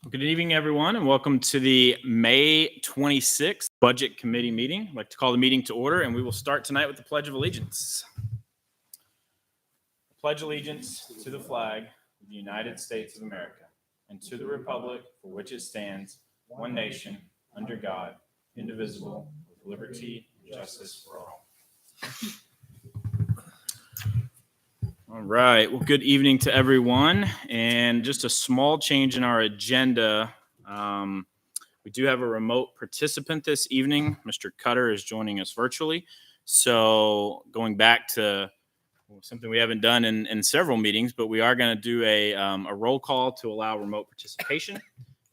Good evening, everyone, and welcome to the May 26th Budget Committee meeting. I'd like to call the meeting to order, and we will start tonight with the Pledge of Allegiance. I pledge allegiance to the flag of the United States of America and to the republic for which it stands, one nation, under God, indivisible, with liberty and justice for all. All right. Well, good evening to everyone. And just a small change in our agenda. We do have a remote participant this evening. Mr. Cutter is joining us virtually. So going back to something we haven't done in several meetings, but we are going to do a roll call to allow remote participation.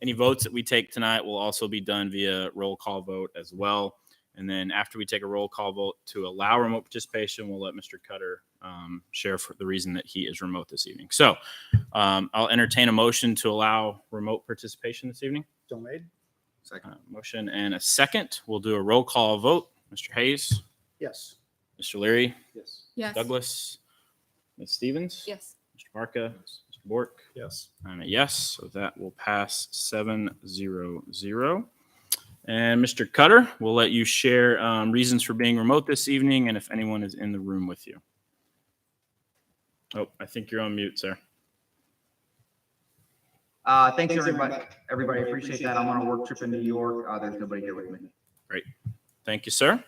Any votes that we take tonight will also be done via roll call vote as well. And then after we take a roll call vote to allow remote participation, we'll let Mr. Cutter share for the reason that he is remote this evening. So I'll entertain a motion to allow remote participation this evening. So made. Second. Motion and a second. We'll do a roll call vote. Mr. Hayes? Yes. Mr. Leary? Yes. Yes. Douglas? Ms. Stevens? Yes. Mr. Barca? Mr. Bork? Yes. I'm a yes, so that will pass 7-0-0. And Mr. Cutter, we'll let you share reasons for being remote this evening and if anyone is in the room with you. Oh, I think you're on mute, sir. Thanks everybody. Everybody, appreciate that. I'm on a work trip in New York. There's nobody here with me. Great. Thank you, sir.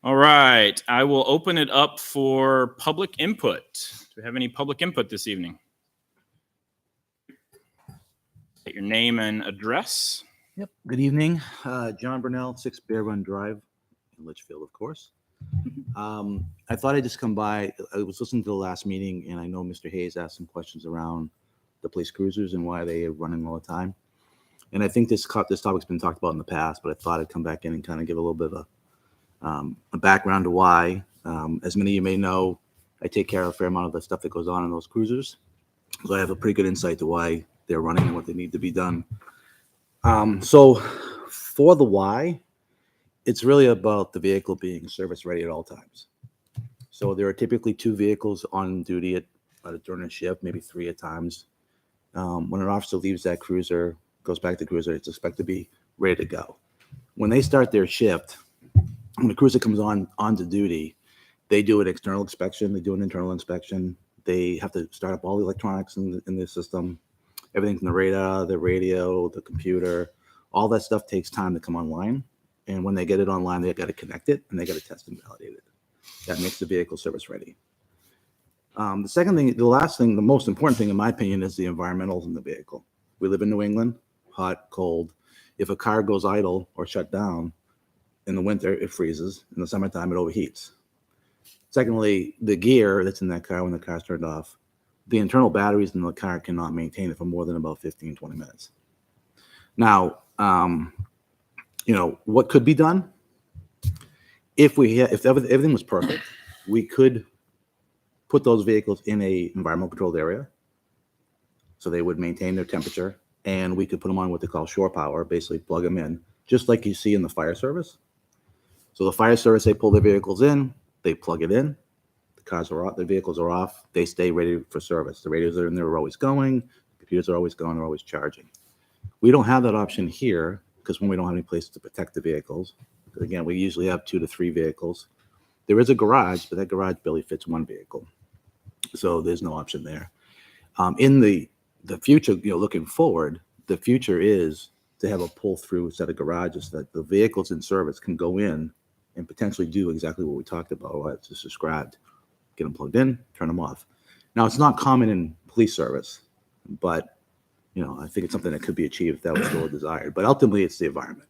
All right. I will open it up for public input. Do we have any public input this evening? State your name and address. Yep. Good evening. John Burnell, 6 Bear Run Drive in Litchfield, of course. I thought I'd just come by. I was listening to the last meeting, and I know Mr. Hayes asked some questions around the police cruisers and why they are running all the time. And I think this topic's been talked about in the past, but I thought I'd come back in and kind of give a little bit of a background to why. As many of you may know, I take care of a fair amount of the stuff that goes on in those cruisers. So I have a pretty good insight to why they're running and what they need to be done. So for the why, it's really about the vehicle being service ready at all times. So there are typically 2 vehicles on duty during a shift, maybe 3 at times. When an officer leaves that cruiser, goes back to the cruiser, it's expected to be ready to go. When they start their shift, when the cruiser comes onto duty, they do an external inspection, they do an internal inspection. They have to start up all the electronics in the system. Everything from the radar, the radio, the computer, all that stuff takes time to come online. And when they get it online, they got to connect it and they got to test and validate it. That makes the vehicle service ready. The second thing, the last thing, the most important thing in my opinion is the environmentals in the vehicle. We live in New England, hot, cold. If a car goes idle or shut down in the winter, it freezes. In the summertime, it overheats. Secondly, the gear that's in that car when the car's turned off, the internal batteries in the car cannot maintain it for more than about 15, 20 minutes. Now, what could be done? If everything was perfect, we could put those vehicles in a environmental controlled area so they would maintain their temperature, and we could put them on what they call shore power, basically plug them in, just like you see in the fire service. So the fire service, they pull their vehicles in, they plug it in, the cars are off, the vehicles are off, they stay ready for service. The radios are in there, are always going, the computers are always going, they're always charging. We don't have that option here because when we don't have any place to protect the vehicles, again, we usually have 2 to 3 vehicles. There is a garage, but that garage barely fits 1 vehicle. So there's no option there. In the future, looking forward, the future is to have a pull-through set of garages that the vehicles in service can go in and potentially do exactly what we talked about, what I just described. Get them plugged in, turn them off. Now, it's not common in police service, but I think it's something that could be achieved if that was still desired. But ultimately, it's the environment.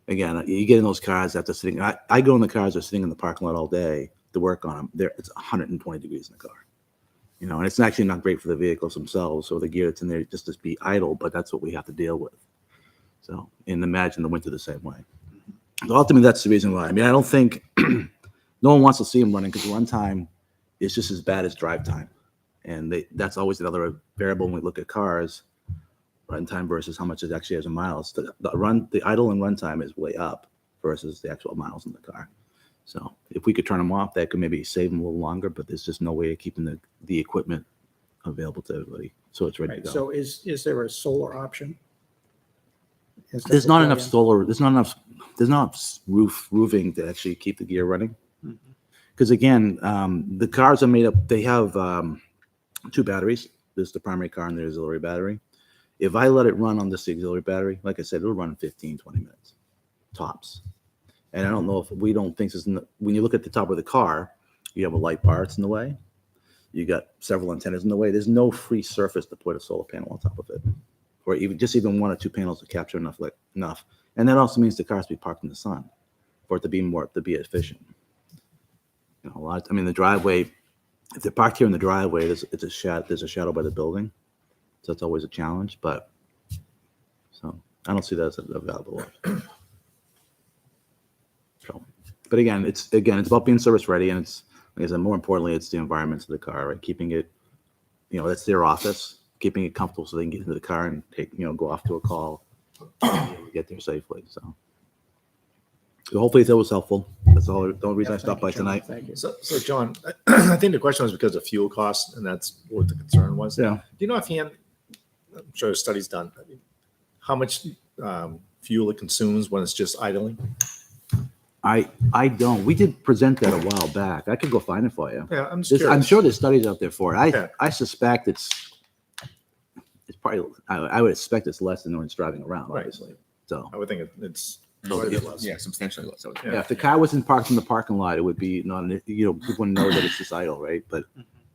Again, you get in those cars after sitting. I go in the cars that are sitting in the parking lot all day to work on them. It's 120 degrees in the car. And it's actually not great for the vehicles themselves or the gear that's in there just to be idle, but that's what we have to deal with. So, and imagine the winter the same way. So ultimately, that's the reason why. I don't think no one wants to see them running because runtime is just as bad as drive time. And that's always another variable when we look at cars, runtime versus how much it actually has in miles. The idle and runtime is way up versus the actual miles in the car. So if we could turn them off, that could maybe save them a little longer, but there's just no way of keeping the equipment available to everybody, so it's ready Right, to go. so is there a solar option? Instead There's of not a enough plug-in? solar. There's not enough roofing to actually keep the gear running. Mhm. Because again, the cars are made up. They have two batteries. There's the primary car and the auxiliary battery. If I let it run on this auxiliary battery, like I said, it'll run in 15, 20 minutes tops. And I don't know if we don't think this. When you look at the top of the car, you have a light bar that's in the way. You got several antennas in the way. There's no free surface to put a solar panel on top of it, or even one or two panels to capture enough. And that also means the cars be parked in the sun for it to be efficient. You know, the driveway. If they're parked here in the driveway, there's a shadow by the building, so it's always a challenge. But so I don't see that as a valuable option. So, but again, it's about being service ready, and it's, like I said, more importantly, it's the environment of the car, right? Keeping it, that's their office, keeping it comfortable so they can get into the car and go off to a call, get there safely. So hopefully that was helpful. That's the only reason Yeah, I stopped by thank you, John. tonight. Thank you. So John, I think the question was because of fuel costs, and that's what the concern was. Yeah. Do you know offhand, I'm sure a study's done, how much fuel it consumes when it's just idling? I don't. We did present that a while back. I could go find it for you. Yeah, I'm just I'm curious. sure there's studies out there for it. Yeah. I suspect it's probably, I would expect it's less than when it's driving around, Right. obviously. So I would think it's So quite a bit if- less. Yeah, substantially less. I would say. yeah, if the car wasn't parked in the parking lot, it would be not, people wouldn't know that it's just idle, right? But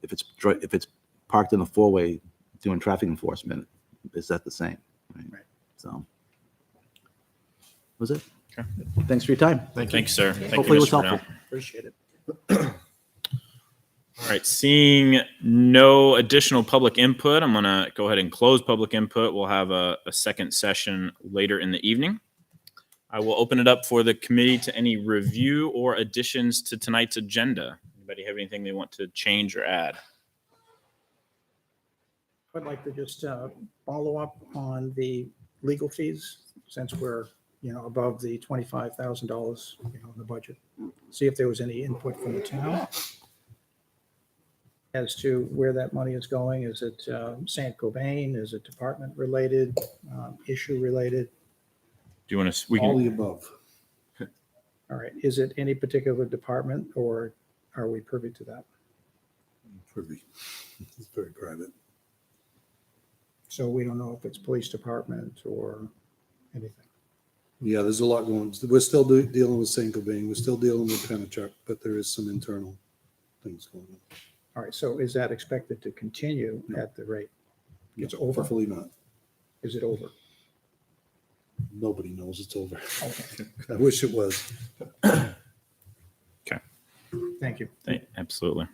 if it's parked in a four-way doing traffic enforcement, is that the same? Right. So was it? Okay. Thanks for your time. Thanks, sir. Thank Hopefully it you, was Mr. Brunel. helpful. Appreciate it. All right, seeing no additional public input, I'm going to go ahead and close public input. We'll have a second session later in the evening. I will open it up for the committee to any review or additions to tonight's agenda. Anybody have anything they want to change or add? I'd like to just follow up on the legal fees, since we're, above the $25,000, in the budget. See if there was any input from the town as to where that money is going. Is it St. Cobain? Is it department related, issue related? Do you want to? We All can. the above. All right. Is it any particular department, or are we privy to that? Privy. It's very private. So we don't know if it's police department or anything. Yeah, there's a lot going. We're still dealing with St. Cobain. We're still dealing with Penachuk, but there is some internal things going on. All right. So is that expected to continue at the rate? It's over. Hopefully not. Is it over? Nobody knows it's over. Okay. I wish it was. Thank you. Absolutely.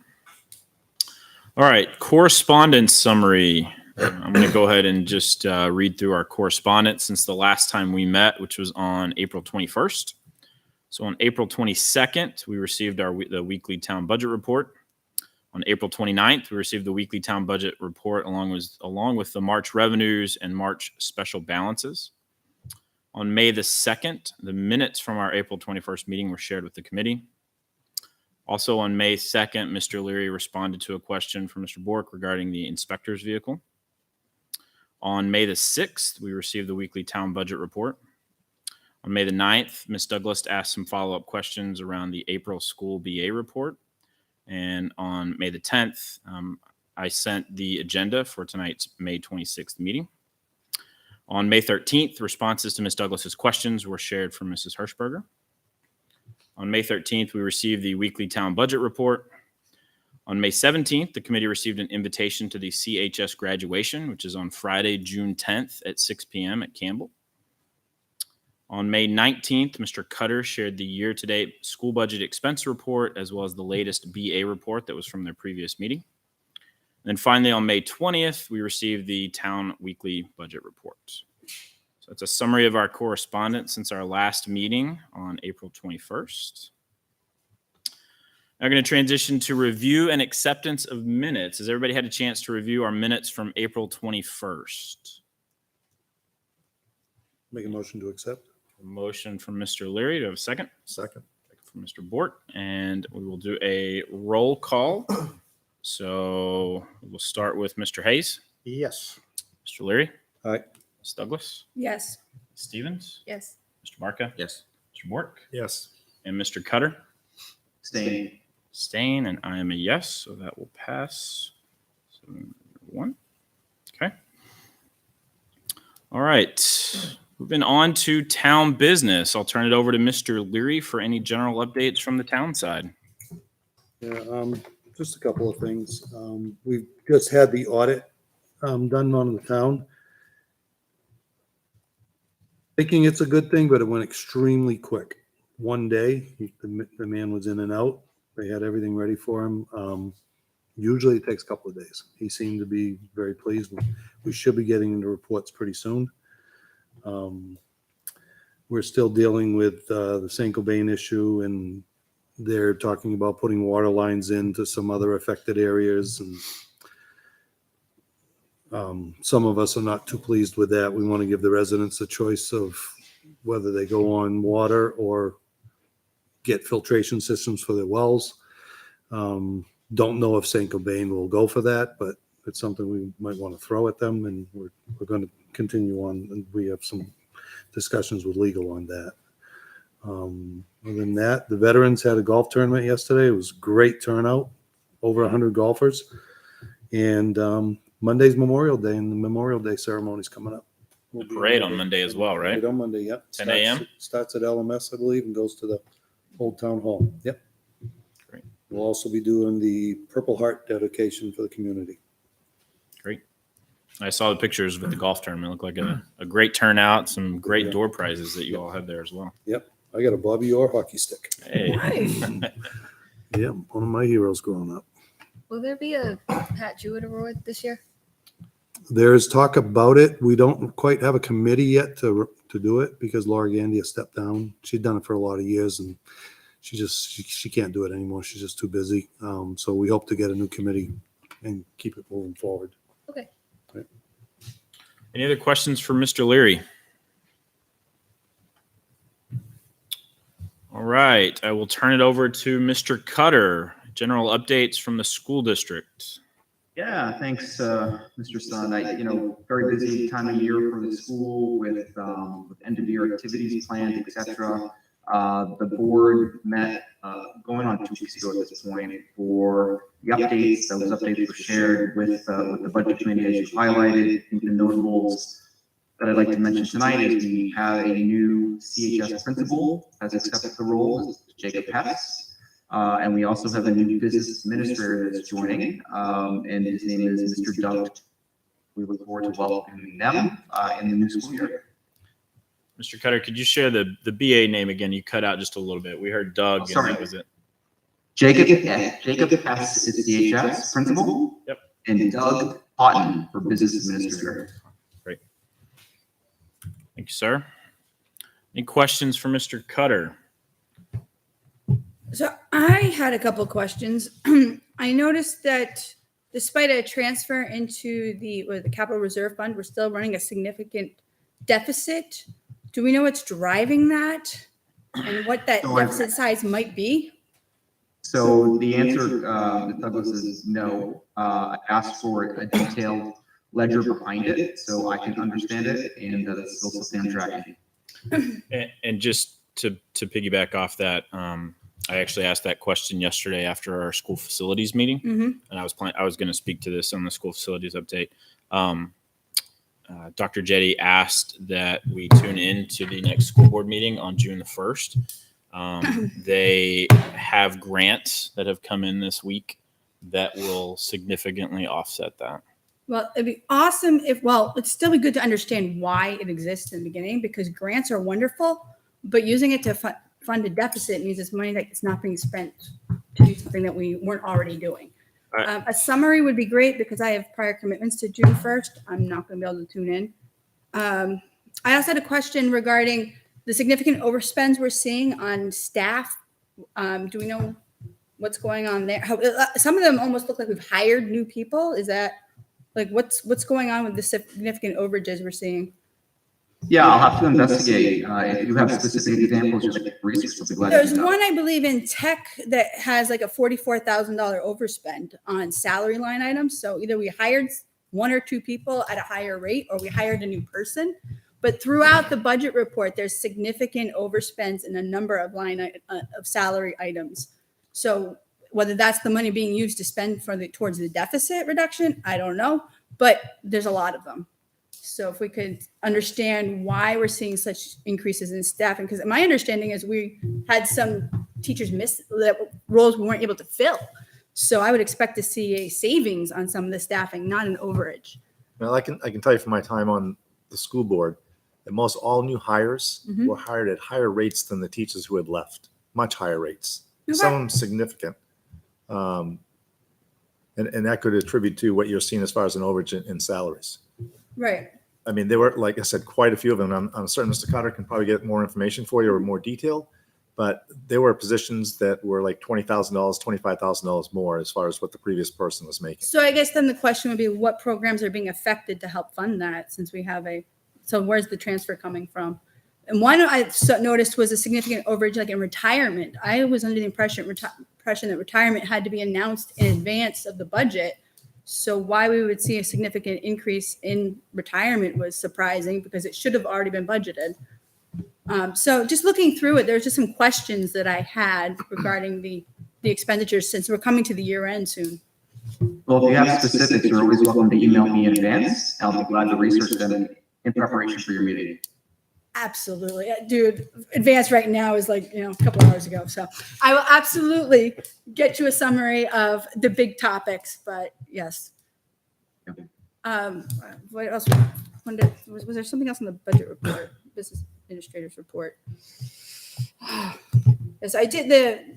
All right, correspondence summary. I'm going to go ahead and just read through our correspondence since the last time we met, which was on April 21st. So on April 22nd, we received the weekly town budget report. On April 29th, we received the weekly town budget report along with the March revenues and March special balances. On May the 2nd, the minutes from our April 21st meeting were shared with the committee. Also on May 2nd, Mr. Leary responded to a question from Mr. Bork regarding the inspector's vehicle. On May the 6th, we received the weekly town budget report. On May the 9th, Ms. Douglas asked some follow-up questions around the April school BA report. And on May the 10th, I sent the agenda for tonight's May 26th meeting. On May 13th, responses to Ms. Douglas's questions were shared from Mrs. Hirschberger. On May 13th, we received the weekly town budget report. On May 17th, the committee received an invitation to the CHS graduation, which is on Friday, June 10th at 6 p.m. at Campbell. On May 19th, Mr. Cutter shared the year-to-date school budget expense report, as well as the latest BA report that was from their previous meeting. And then finally, on May 20th, we received the town weekly budget report. So it's a summary of our correspondence since our last meeting on April 21st. Now we're going to transition to review and acceptance of minutes. Has everybody had a chance to review our minutes from April 21st? Make a motion to accept. A motion from Mr. Leary. Do I have a second? Second. From Mr. Bort. And we will do a roll call. So so we'll start with Mr. Hayes, Yes. Mr. Leary. Aye. Ms. Douglas, Yes. Stevens, Yes. Mr. Marca, Yes. Mr. Bork, Yes. and Mr. Cutter. Staying. Staying, and I am a yes, so that will pass. 7-1. Okay. All right. Moving on to town business. I'll turn it over to Mr. Leary for any general updates from the town side. Yeah, just a couple of things. We've just had the audit done on the town. Thinking it's a good thing, but it went extremely quick. One day, the man was in and out. They had everything ready for him. Usually it takes a couple of days. He seemed to be very pleased. We should be getting the reports pretty soon. We're still dealing with the St. Cobain issue, and they're talking about putting water lines into some other affected areas. And some of us are not too pleased with that. We want to give the residents a choice of whether they go on water or get filtration systems for their wells. Don't know if St. Cobain will go for that, but it's something we might want to throw at them, and we're going to continue on. And we have some discussions with legal on that. Other than that, the veterans had a golf tournament yesterday. It was a great turnout, over 100 golfers. And Monday's Memorial Day, and the Memorial Day ceremony is coming up. The parade on Monday as well, right? Parade on Monday, yep. 10 a.m.? Starts at LMS, I believe, and goes to the Old Town Hall. Yep. Great. We'll also be doing the Purple Heart dedication for the community. Great. I saw the pictures with the golf tournament. It looked like a great turnout, some great door prizes that you all had there as well. Yep. I got a Bobby Orr hockey stick. Hey. Nice. Yeah, one of my heroes growing up. Will there be a Pat Jewett Award this year? There's talk about it. We don't quite have a committee yet to do it because Laura Gandia stepped down. She'd done it for a lot of years, and she can't do it anymore. She's just too busy. So we hope to get a new committee and keep it moving forward. Okay. Right. Any other questions for Mr. Leary? All right. I will turn it over to Mr. Cutter. General updates from the school district. Yeah, thanks, Mr. Sun. Very busy time of year for the school with end of year activities planned, etc. The board met going on 2 weeks ago at this point for the updates. Those updates were shared with the budget committee, as you highlighted. I think the notables that I'd like to mention tonight is we have a new CHS principal has accepted the role, Jacob Hess. And we also have a new business administrator that's joining, and his name is Mr. Doug. We look forward to welcoming them in the new school year. Mr. Cutter, could you share the BA name again? You cut out just a little bit. We heard Doug, and that was it. Jacob Hess is CHS principal. Yep. And Doug Houghton for business administrator. Great. Thank you, sir. Any questions for Mr. Cutter? So I had a couple questions. I noticed that despite a transfer into the capital reserve fund, we're still running a significant deficit. Do we know what's driving that and what that deficit size might be? So the answer, Ms. Douglas, is no. I asked for a detailed ledger behind it so I can understand it, and that's still something I'm tracking. And just to piggyback off that, I actually asked that question yesterday after our school facilities meeting, and I was going to speak to this on the school facilities update. Dr. Jetty asked that we tune in to the next school board meeting on June the 1st. They have grants that have come in this week that will significantly offset that. Well, it'd be awesome it'd still be good to understand why it exists in the beginning, because grants are wonderful, but using it to fund a deficit means it's money that's not being spent to do something that we weren't already doing. Right. A summary would be great because I have prior commitments to June 1st. I'm not going to be able to tune in. I also had a question regarding the significant overspends we're seeing on staff. Do we know what's going on there? Some of them almost look like we've hired new people. Is that like what's going on with the significant overages we're seeing? Yeah, I'll have to investigate. If you have specific examples, just like research, I'll be glad to There's do that. one, I believe, in tech that has like a $44,000 overspend on salary line items. So either we hired one or two people at a higher rate, or we hired a new person. But throughout the budget report, there's significant overspends in a number of of salary items. So whether that's the money being used to spend towards the deficit reduction, I don't know, but there's a lot of them. So if we could understand why we're seeing such increases in staffing, because my understanding is we had some teachers miss that roles we weren't able to fill. So I would expect to see a savings on some of the staffing, not an overage. Well, I can tell you from my time on the school board that most all new hires Mhm. were hired at higher rates than the teachers who had left, much higher rates. Okay. Some of them significant. And that could attribute to what you're seeing as far as an overage in salaries. Right. I mean, there were, like I said, quite a few of them. I'm certain Mr. Cotter can probably get more information for you or more detail, but there were positions that were like $20,000, $25,000 more as far as what the previous person was making. So I guess then the question would be, what programs are being affected to help fund that, since we have so where's the transfer coming from? And one I noticed was a significant overage like in retirement. I was under the impression that retirement had to be announced in advance of the budget. So why we would see a significant increase in retirement was surprising, because it should have already been budgeted. So just looking through it, there's just some questions that I had regarding the expenditures, since we're coming to the year end soon. Well, if you have specifics, you're always welcome to email me in advance. I'll be glad to research them in preparation for your meeting. Absolutely. Dude, advanced right now is like, a couple hours ago. So I will absolutely get you a summary of the big topics, but yes. What else? Was there something else in the budget report, business administrator's report? Yes, I did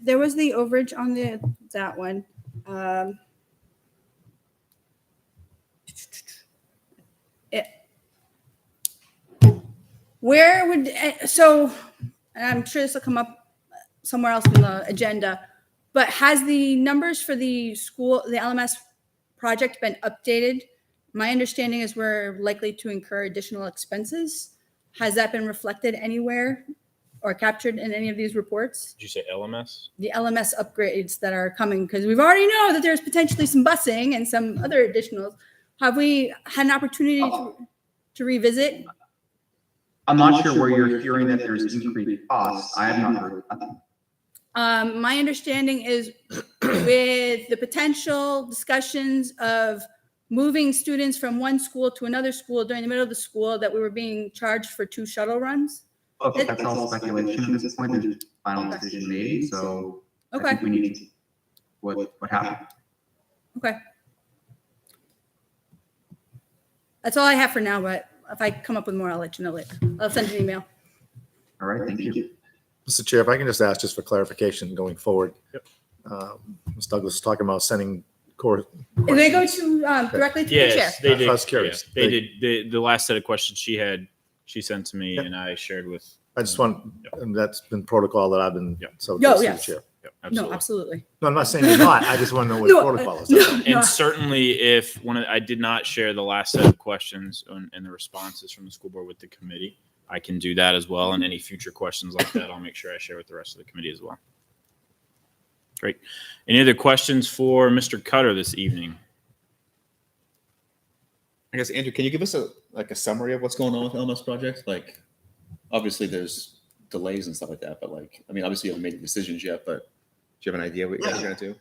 there was the overage on that one. Where would, and I'm sure this will come up somewhere else in the agenda, but has the numbers for the LMS project been updated? My understanding is we're likely to incur additional expenses. Has that been reflected anywhere or captured in any of these reports? Did you say LMS? The LMS upgrades that are coming, because we've already know that there's potentially some busing and some other additionals. Have we had an opportunity to revisit? I'm not sure where you're hearing that there's increased costs. I have not heard that. My understanding is with the potential discussions of moving students from one school to another school during the middle of the school, that we were being charged for 2 shuttle runs. Okay, that's all speculation at this point. There's final decision made, so I Okay. think we need to what happened. Okay. That's all I have for now, but if I come up with more, I'll let you know later. I'll send you an email. All right, thank you. Mr. Chair, if I can just ask just for clarification going forward. Yep. Ms. Douglas was talking about sending core. And they go to directly to the chair. Yes, they did. I was curious. Yeah, they did. The last set of questions she sent to me, and I shared with. I just want, and that's been protocol that I've been, Yep. so. No, just to the yes. chair. Yep, No, absolutely. absolutely. No, I'm not saying you're not. I just want to know what No, protocol is. no. And certainly, if I did not share the last set of questions and the responses from the school board with the committee, I can do that as well. And any future questions like that, I'll make sure I share with the rest of the committee as well. Great. Any other questions for Mr. Cutter this evening? I guess, Andrew, can you give us a summary of what's going on with LMS projects? Like, obviously there's delays and stuff like that, but obviously you haven't made decisions yet, but do you have an idea what you guys are going to do?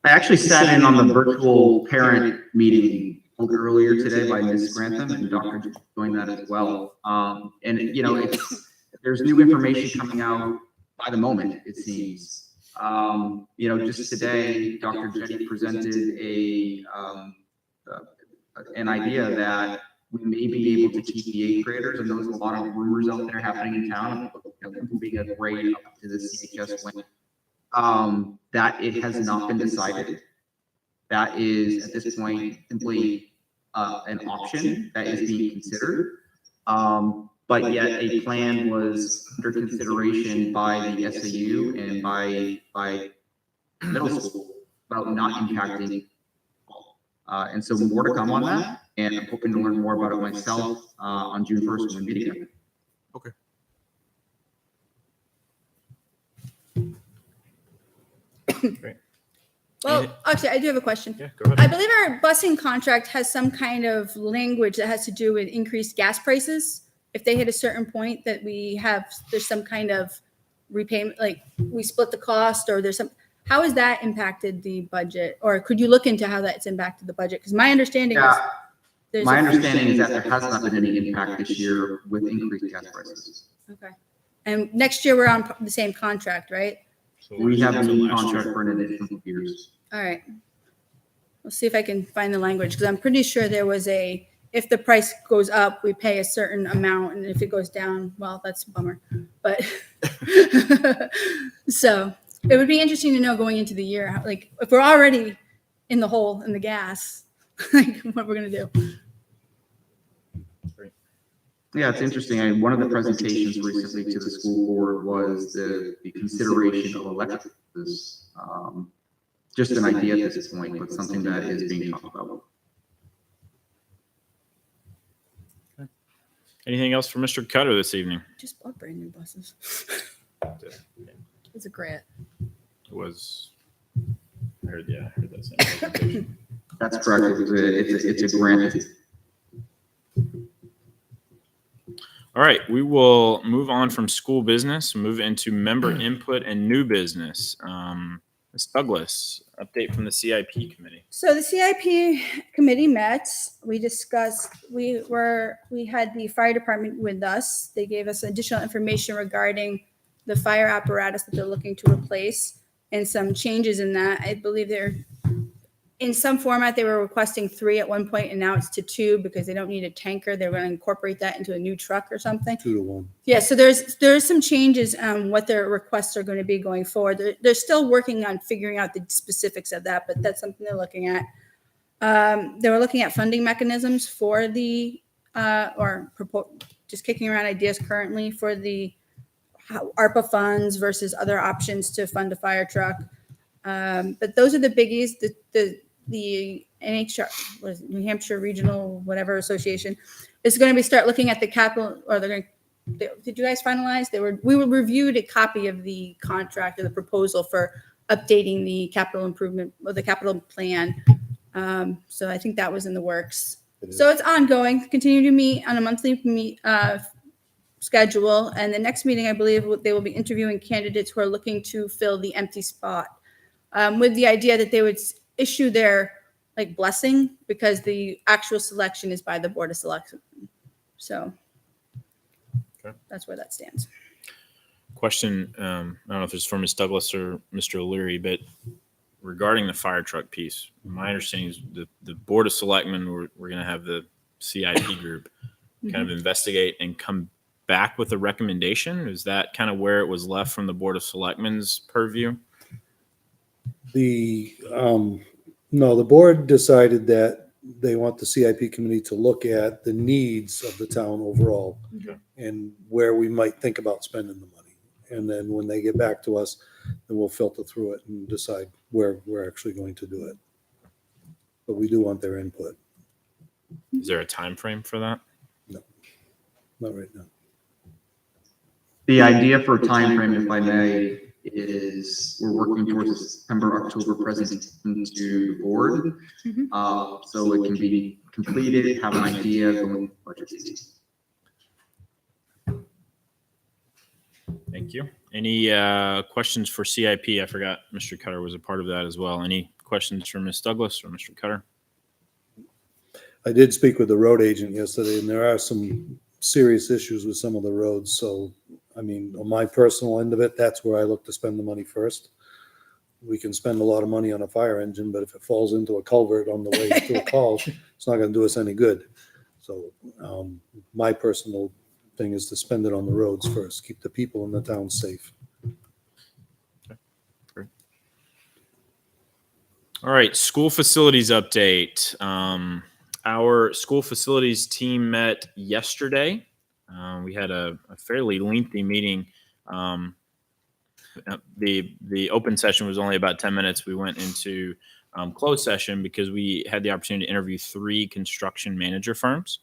I actually sat in on the virtual parent meeting held earlier today by Ms. Grantham, and Dr. joined that as well. There's new information coming out by the moment, it seems. Just today, Dr. Jetty presented an idea that we may be able to keep the 8th graders, and there's a lot of rumors out there happening in town of moving a grade up to the CHS wing. That it has not been decided. That is at this point simply an option that is being considered. But yet a plan was under consideration by the SAU and by middle school about not impacting And so more to come on that, and I'm hoping to learn more about it myself on June 1st when we meet again. Great. Well, actually, I do have a question. Yeah, go I ahead. believe our busing contract has some kind of language that has to do with increased gas prices. If they hit a certain point that there's some kind of repayment, like we split the cost, or how has that impacted the budget? Or could you look into how that's impacted the budget? Because my understanding is there's My understanding is that there has not been any impact this year with increased gas prices. Okay. And next year we're on the same contract, right? We have a new Last contract year. for an additional years. All right. We'll see if I can find the language, because I'm pretty sure there was if the price goes up, we pay a certain amount, and if it goes down, well, that's a bummer. But so it would be interesting to know going into the year, like if we're already in the hole in the gas, like what we're gonna do. Yeah, it's interesting. One of the presentations recently to the school board was the consideration of electric. Just an idea at this point, but something that is being talked about. Anything else for Mr. Cutter this evening? Just bought brand new buses. It's a grant. It was. I heard that same presentation. That's correct. It's a grant. All right, we will move on from school business, move into member input and new business. Ms. Douglas, update from the CIP committee. So the CIP committee met. We discussed. We had the fire department with us. They gave us additional information regarding the fire apparatus that they're looking to replace and some changes in that. I believe they're in some format. They were requesting 3 at one point, and now it's to 2 because they don't need a tanker. They're going to incorporate that into a new truck or something. 2 to 1. Yeah, so there's some changes on what their requests are going to be going forward. They're still working on figuring out the specifics of that, but that's something they're looking at. They were looking at funding mechanisms for the just kicking around ideas currently for the ARPA funds versus other options to fund a fire truck. But those are the biggies. The NHR, New Hampshire Regional whatever association, is going to be start looking at the capital, or they're going to. Did you guys finalize? We reviewed a copy of the contract or the proposal for updating the capital improvement or the capital plan. So I think that was in the works. So it's ongoing. Continue to meet on a monthly schedule, and the next meeting, I believe, they will be interviewing candidates who are looking to fill the empty spot, with the idea that they would issue their blessing, because the actual selection is by the Board of Selection. So that's where that stands. Question, I don't know if it's for Ms. Douglas or Mr. O'Leary, but regarding the fire truck piece, my understanding is the Board of Selectmen, we're going to have the CIP group kind of investigate and come back with a recommendation. Is that kind of where it was left from the Board of Selectmen's purview? No, the board decided that they want the CIP committee to look at the needs of the town overall Okay. and where we might think about spending the money. And then when they get back to us, then we'll filter through it and decide where we're actually going to do it. But we do want their input. Is there a time frame for that? Not right now. The idea for a time frame, if I may, is we're working towards a September, October presentation to the board. So it can be completed, have an idea going into budget season. Thank you. Any questions for CIP? I forgot Mr. Cutter was a part of that as well. Any questions for Ms. Douglas or Mr. Cutter? I did speak with the road agent yesterday, and there are some serious issues with some of the roads. So, I mean, on my personal end of it, that's where I look to spend the money first. We can spend a lot of money on a fire engine, but if it falls into a culvert on the way to a call, it's not going to do us any good. So my personal thing is to spend it on the roads first, keep the people in the town safe. Okay. Great. All right, school facilities update. Our school facilities team met yesterday. We had a fairly lengthy meeting. The open session was only about 10 minutes. We went into closed session because we had the opportunity to interview 3 construction manager firms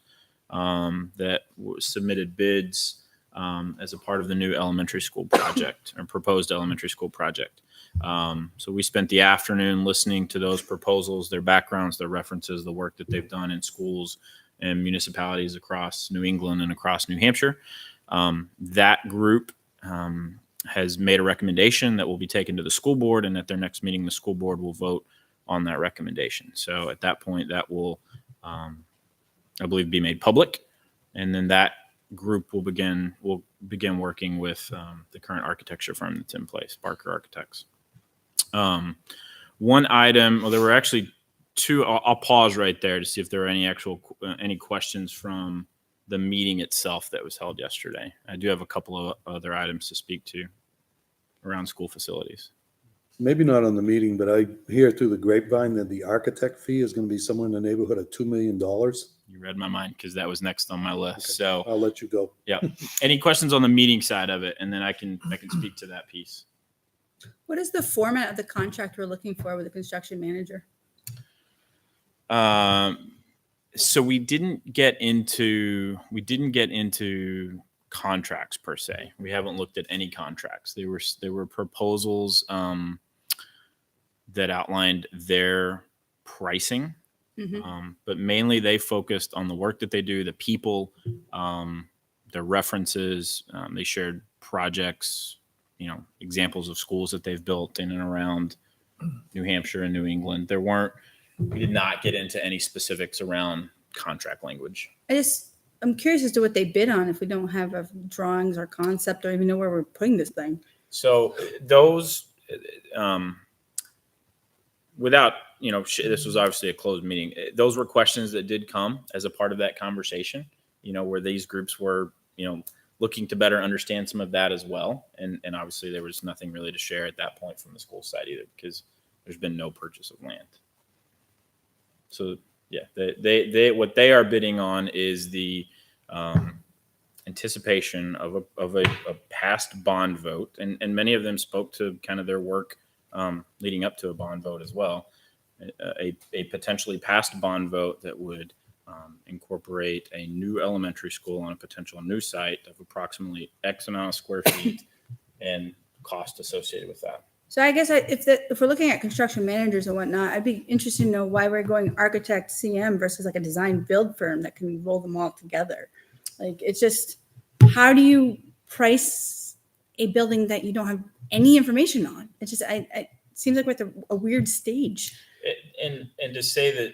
that submitted bids as a part of the new elementary school project or proposed elementary school project. So we spent the afternoon listening to those proposals, their backgrounds, their references, the work that they've done in schools and municipalities across New England and across New Hampshire. That group has made a recommendation that will be taken to the school board, and at their next meeting, the school board will vote on that recommendation. So at that point, that will, I believe, be made public, and then that group will begin working with the current architecture firm that's in place, Barker Architects. One item, well, there were actually 2. I'll pause right there to see if there are any questions from the meeting itself that was held yesterday. I do have a couple of other items to speak to around school facilities. Maybe not on the meeting, but I hear through the grapevine that the architect fee is going to be somewhere in the neighborhood of $2 million. You read my mind because that was next on my list. Okay. So I'll let you go. yeah. Any questions on the meeting side of it? And then I can speak to that piece. What is the format of the contract we're looking for with the construction manager? So we didn't get into contracts per se. We haven't looked at any contracts. There were proposals that outlined their pricing, but mainly they focused on the work that they do, the people, their references. They shared projects, examples of schools that they've built in and around New Hampshire and New England. We did not get into any specifics around contract language. I'm curious as to what they bid on if we don't have drawings or concept or even know where we're putting this thing. So those, without, this was obviously a closed meeting. Those were questions that did come as a part of that conversation, where these groups were, looking to better understand some of that as well. And obviously there was nothing really to share at that point from the school side either, because there's been no purchase of land. So yeah, they what they are bidding on is the anticipation of a past bond vote, and many of them spoke to kind of their work leading up to a bond vote as well. A potentially passed bond vote that would incorporate a new elementary school on a potential new site of approximately X amount of square feet and cost associated with that. So I guess if we're looking at construction managers and whatnot, I'd be interested to know why we're going architect CM versus like a design build firm that can roll them all together. Like, it's just, how do you price a building that you don't have any information on? It's just, it seems like we're at a weird stage. And to say that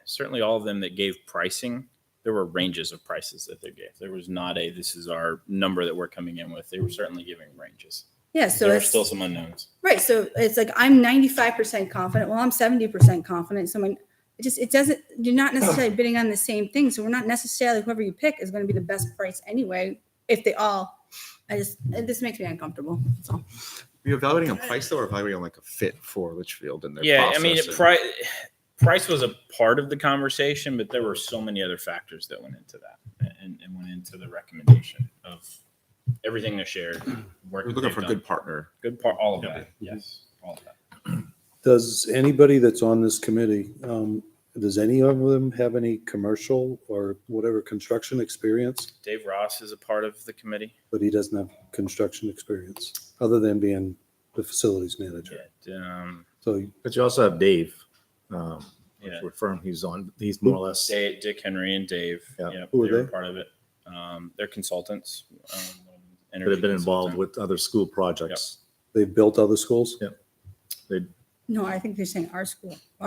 certainly all of them that gave pricing, there were ranges of prices that they gave. There was not this is our number that we're coming in with. They were certainly giving ranges. Yeah, so there are it's still some unknowns. Right. So it's like, I'm 95% confident. Well, I'm 70% confident. Someone, you're not necessarily bidding on the same thing. So we're not necessarily, whoever you pick is going to be the best price anyway. If they all, this makes me uncomfortable. That's all. Are you evaluating on price though, or evaluating on like a fit for Litchfield and their Yeah, process? I mean, price was a part of the conversation, but there were so many other factors that went into that and went into the recommendation of everything they shared. We're looking for a good partner. All of that. Yes, all of that. Does anybody that's on this committee, does any of them have any commercial or whatever construction experience? Dave Ross is a part of the committee. But he doesn't have construction experience other than being the facilities manager. Yeah, So But you also have Dave, Yeah. what firm he's on. He's more or less. Dick Henry and Dave. Yeah. Who are they were they? part of it. They're consultants. That have been involved with other school projects. they've built other schools? They No, I think they're saying our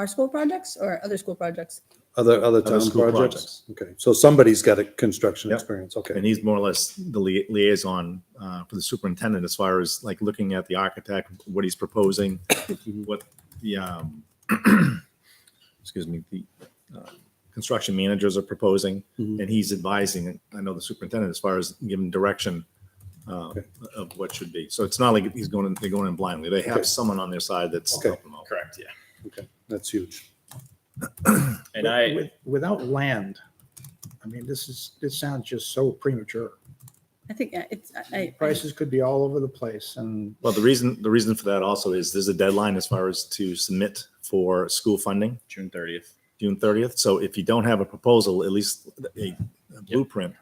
school projects or other school projects. Other town school projects? Okay, so somebody's got a construction Yep. experience, okay. And he's more or less the liaison for the superintendent as far as like looking at the architect, what he's proposing, what the the construction managers are proposing, Mhm. and he's advising. I know the superintendent as far as giving direction Okay. of what should be. So it's not like they're going in blindly. They have Okay. someone on their side that's Okay. helping them out. Correct. Yeah. Okay, that's huge. And Without land, I mean, this sounds just so premature. I think Prices could be all over the place, and Well, the reason for that also is there's a deadline as far as to submit for school funding, June 30th. June 30th. So if you don't have a proposal, at least a blueprint,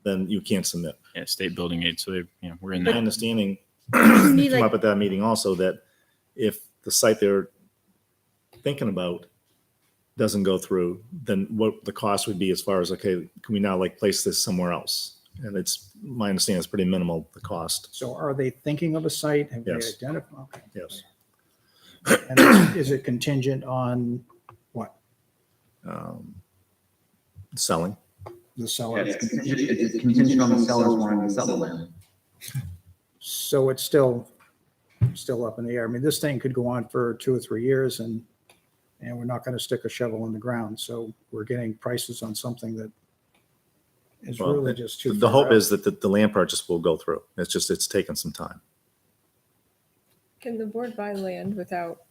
then you can't submit. Yeah, state building aid. So we're in My that. understanding need, came like- up at that meeting also that if the site they're thinking about doesn't go through, then what the cost would be as far as, okay, can we now like place this somewhere else? And it's, my understanding is pretty minimal, the cost. So are they thinking of a site? Have they Yes. identified? Okay. Yes. And is it contingent on what? Selling. The seller? It's contingent on the sellers wanting to sell the land. So it's still up in the air. I mean, this thing could go on for 2 or 3 years and we're not going to stick a shovel in the ground. So we're getting prices on something that is Well, really just too. The far hope out. is that the land purchase will go through. It's just, it's taken some time. Can the board buy land without?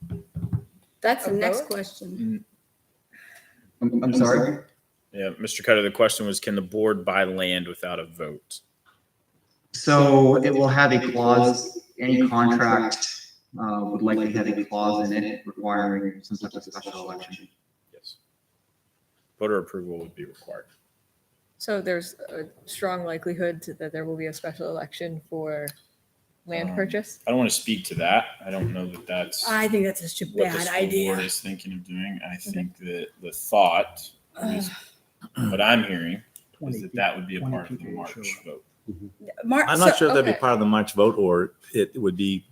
That's the A next vote? question. I'm sorry? Yeah, Mr. Cutter, the question was, can the board buy land without a vote? So it will have a clause, any contract would likely have a clause in it requiring some type of special election. Yes. Voter approval would be required. So there's a strong likelihood that there will be a special election for land purchase? I don't want to speak to that. I don't know that that's I think that's such a what the bad school board idea. is thinking of doing. I think that the thought, at least what I'm hearing, is that that would be a 20 part of the people March would show up. vote. I'm not sure if that'd be okay. part of the March vote, or it would be,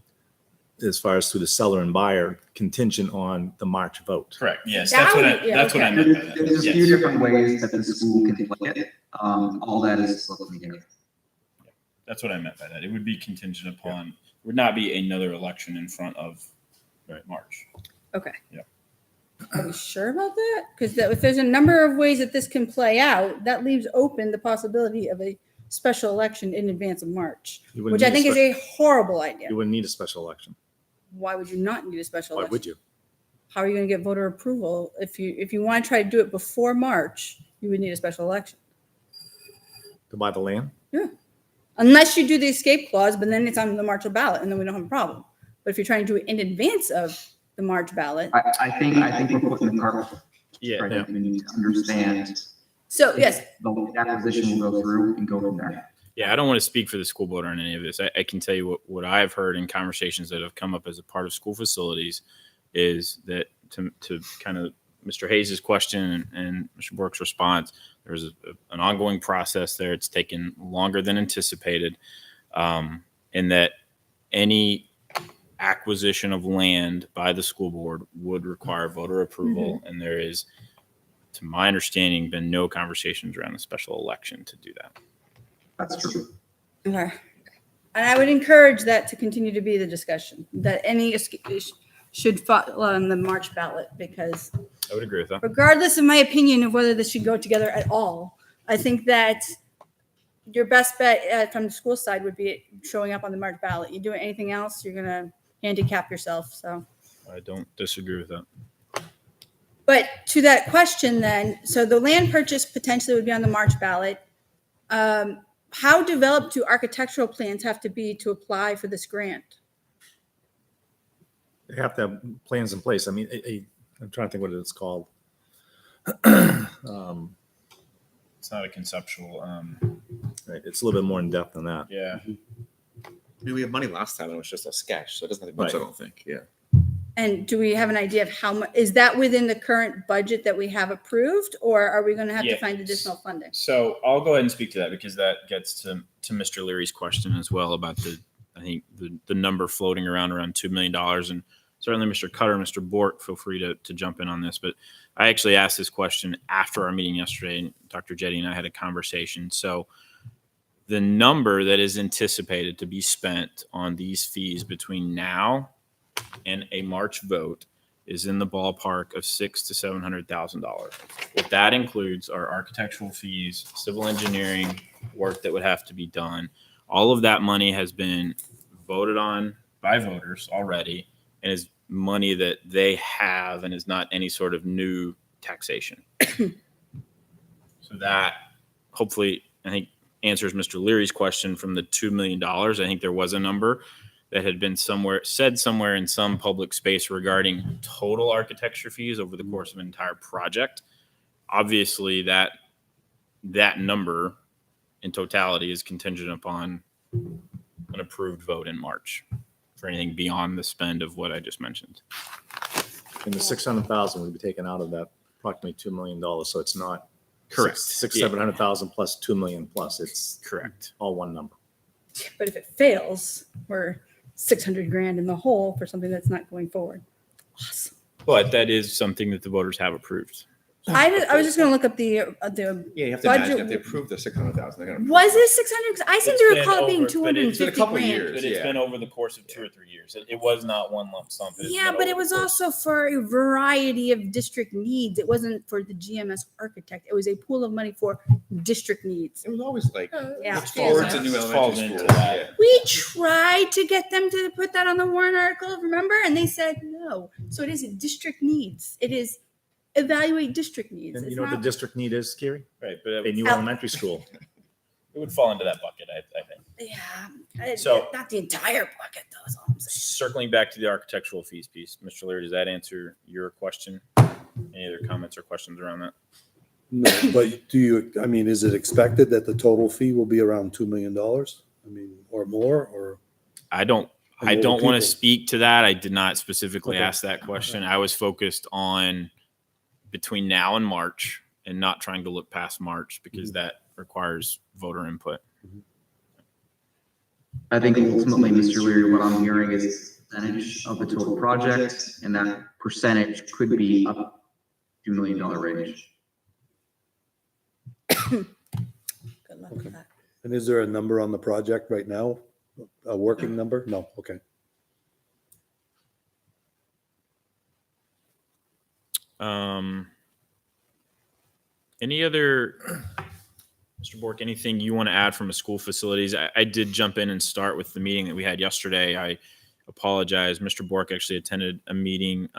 as far as through the seller and buyer, contingent on the March vote. Correct. Yes, That that's what would- I, yeah, that's what I okay. meant by There's a that. few Yes. different ways that the school can play it. All that is still coming together. That's what I meant by that. It would be contingent upon, would not be another election in front of March. Okay. Are we sure about that? Because if there's a number of ways that this can play out, that leaves open the possibility of a special election in advance of March, You wouldn't which I need think is a horrible idea. You wouldn't need a special election. Why would you not need a special Why election? would you? How are you going to get voter approval if you want to try to do it before March? You would need a special election, To buy the land? unless you do the escape clause, but then it's on the March ballot, and then we don't have a problem. But if you're trying to do it in advance of the March ballot, I think we're putting the cart. Yeah. Right, we need to understand so yes, the acquisition will go through and go from there. Yeah, I don't want to speak for the school board on any of this. I can tell you what I've heard in conversations that have come up as a part of school facilities is that to kind of Mr. Hayes' question and Mr. Bork's response, there's an ongoing process there. It's taken longer than anticipated, and that any acquisition of land by the school board would require voter approval. Mm-hmm. And there is, to my understanding, been no conversations around a special election to do that. That's true. okay. And I would encourage that to continue to be the discussion, that any should follow on the March ballot, because I would agree with that. regardless of my opinion of whether this should go together at all, I think that your best bet from the school side would be showing up on the March ballot. You do anything else, you're going to handicap yourself. So, I don't disagree with that. but to that question then, so the land purchase potentially would be on the March ballot. How developed do architectural plans have to be to apply for this grant? They have to have plans in place. I mean, I'm trying to think what it's called. It's not a conceptual. Right, it's a little bit more in depth than that. Yeah. I mean, we had money last time and it was just a sketch, so it doesn't have much, I Right. don't think. Yeah. And do we have an idea of how much, is that within the current budget that we have approved, or are we going to have to find Yes. additional funding? So I'll go ahead and speak to that because that gets to Mr. Leary's question as well about I think the number floating around $2 million. And certainly Mr. Cutter, Mr. Bork, feel free to jump in on this. But I actually asked this question after our meeting yesterday, and Dr. Jetty and I had a conversation. So the number that is anticipated to be spent on these fees between now and a March vote is in the ballpark of $600,000 to $700,000. What that includes are architectural fees, civil engineering work that would have to be done. All of that money has been voted on by voters already and is money that they have and is not any sort of new taxation. So that hopefully, I think, answers Mr. Leary's question from the $2 million. I think there was a number that had been somewhere in some public space regarding total architecture fees over the course of an entire project. Obviously, that number in totality is contingent upon an approved vote in March for anything beyond the spend of what I just mentioned. And the 600,000 would be taken out of that approximately $2 million. So it's not Correct. 700,000 plus 2 million plus. It's Correct. all one number. But if it fails, we're 600 grand in the hole for something that's not going forward. Awesome. But that is something that the voters have approved. I was just going to look up the Yeah, you have to Budget- imagine if they approve the 600,000, they're gonna. was it 600? 'Cause I seem to It's been recall it being over- but it's been a 250 couple grand. years. But it's Yeah. been over the course of 2 or 3 years. It was not one lump sum. It's Yeah, been but over it was the course. also for a variety of district needs. It wasn't for the GMS architect. It was a pool of money for district needs. It was always like, Yeah. towards a new Falls elementary into school. that. Yeah. We tried to get them to put that on the warrant article, remember? And they said no. So it is district needs. It is evaluate district needs. And It's you know what the not- district need is, Kiri? Right, but A new Out. elementary school. it would fall into that bucket, I think. Yeah, So- not the entire bucket, though. Is all I'm saying. Circling back to the architectural fees piece, Mr. Leary, does that answer your question? Any other comments or questions around that? No, but is it expected that the total fee will be around $2 million? I mean, or more, or? I don't And what want people- to speak to that. I did not specifically Okay. ask that question. I was focused on between now and March and not trying to look past March because that requires voter input. I think ultimately, Mr. Leary, what I'm hearing is percentage of the total project, and that percentage could be up $2 million range. Good luck with that. And is there a number on the project right now? A working number? No, okay. Any other, Mr. Bork, anything you want to add from a school facilities? I did jump in and start with the meeting that we had yesterday. I apologize. Mr. Bork actually attended a meeting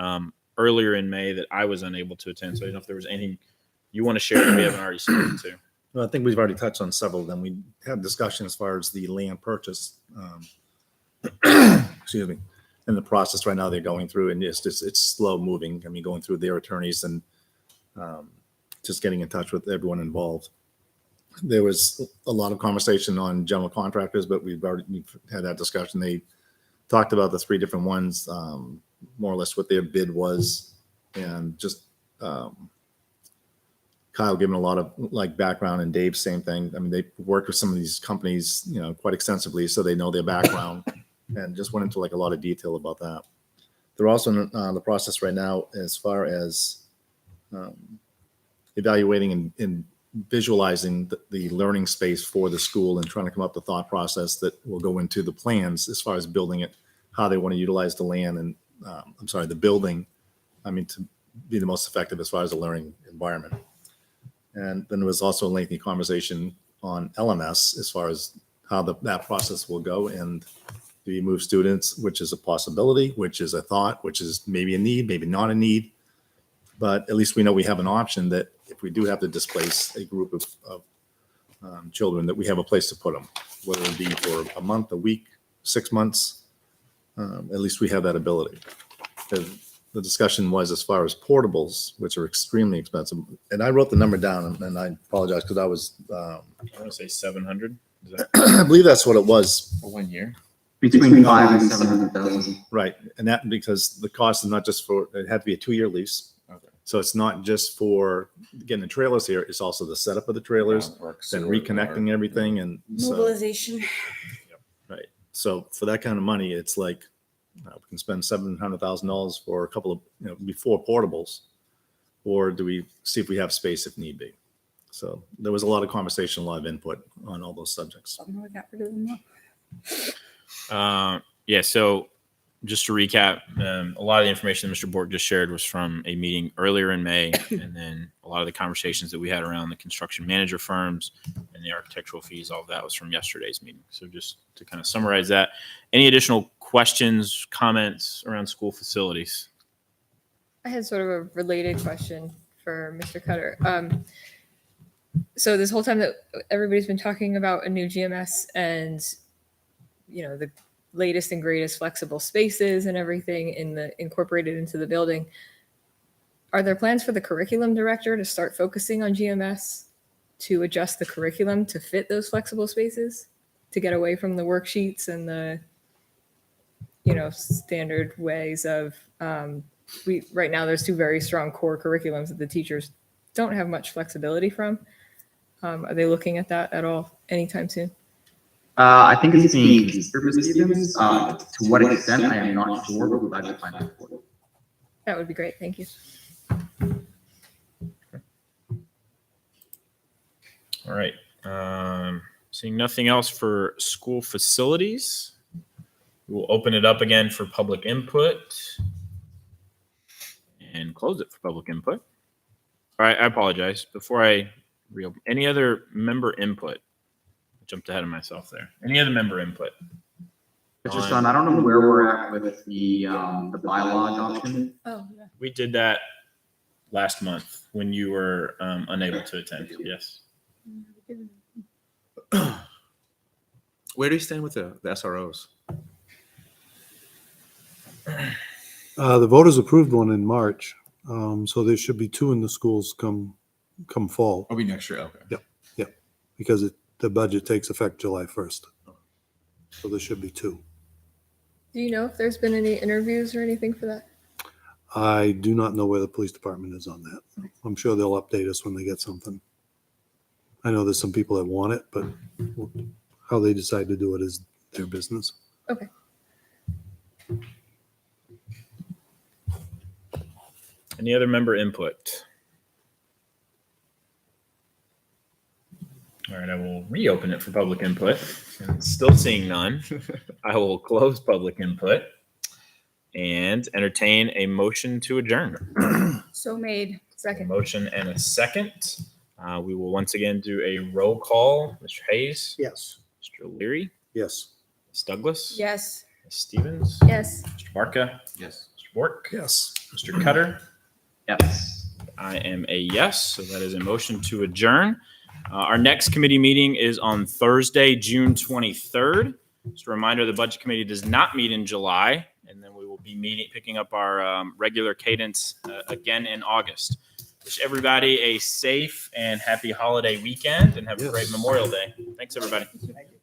earlier in May that I was unable to attend. So I don't know if there was anything you want to share that we haven't already spoken to. Well, I think we've already touched on several of them. We had discussion as far as the land purchase. Excuse me. In the process right now they're going through, and it's slow moving. I mean, going through their attorneys and just getting in touch with everyone involved. There was a lot of conversation on general contractors, but we've had that discussion. They talked about the 3 different ones, more or less what their bid was, and just Kyle giving a lot of like background, and Dave, same thing. I mean, they worked with some of these companies, quite extensively, so they know their background, and just went into like a lot of detail about that. They're also in the process right now as far as evaluating and visualizing the learning space for the school and trying to come up with the thought process that will go into the plans as far as building it, how they want to utilize the land and the building. I mean, to be the most effective as far as the learning environment. And then there was also a lengthy conversation on LMS as far as how that process will go. And do you move students, which is a possibility, which is a thought, which is maybe a need, maybe not a need. But at least we know we have an option that if we do have to displace a group of children, that we have a place to put them, whether it be for a month, a week, 6 months, at least we have that ability. The discussion was as far as portables, which are extremely expensive. And I wrote the number down, and I apologize because I was, I want to say 700. Is that I believe that's what it was. For 1 year. Between 5 and 700,000. Right. And that because the cost is not just for, it had to be a 2-year lease. Okay. So it's not just for getting the trailers here, it's also the setup of the trailers, Groundwork, then sewer, reconnecting water. everything. And so, Mobilization. right. So for that kind of money, it's like, we can spend $700,000 for a couple of, before portables, or do we see if we have space if need be? So there was a lot of conversation, a lot of input on all those subjects. Something we got rid of them all. Yeah, so just to recap, a lot of the information that Mr. Bork just shared was from a meeting earlier in May, and then a lot of the conversations that we had around the construction manager firms and the architectural fees, all of that was from yesterday's meeting. So just to kind of summarize that, any additional questions, comments around school facilities? I had sort of a related question for Mr. Cutter. So this whole time that everybody's been talking about a new GMS and, the latest and greatest flexible spaces and everything incorporated into the building. Are there plans for the curriculum director to start focusing on GMS to adjust the curriculum to fit those flexible spaces, to get away from the worksheets and the, standard ways of, right now there's two very strong core curriculums that the teachers don't have much flexibility from. Are they looking at that at all anytime soon? I think it's being considered, Ms. Stevens. To what extent, I am not sure, but we'd like to find out for you. That would be great. Thank you. All right. Seeing nothing else for school facilities, we will open it up again for public input and close it for public input. All right. I apologize. Before I reopen, any other member input? I jumped ahead of myself there. Any other member input? Mr. Sun, I don't know where we're at with the bylaw adoption. Oh, yeah. We did that last month when you were unable to attend. Yes. Where do you stand with the SROs? The voters approved one in March, so there should be 2 in the schools come fall, I'll be next year. Okay. because the budget takes effect July 1st. So there should be 2. Do you know if there's been any interviews or anything for that? I do not know where the police department is on that. I'm sure they'll update us when they get something. I know there's some people that want it, but how they decide to do it is their business. Okay. Any other member input? All right, I will reopen it for public input. And still seeing none, I will close public input and entertain a motion to adjourn. So made. A Second. motion and a second. We will once again do a roll call. Mr. Hayes, Yes. Mr. Leary, Yes. Ms. Douglas, Yes. Ms. Stevens, Yes. Mr. Barca, Yes. Mr. Bork, Yes. Mr. Cutter. Yes. I am a yes, so that is a motion to adjourn. Our next committee meeting is on Thursday, June 23rd. Just a reminder, the Budget Committee does not meet in July, and then we will be picking up our regular cadence again in August. Wish everybody a safe and happy holiday weekend, and have a great Yes. Memorial Day. Thanks, everybody. Thank you.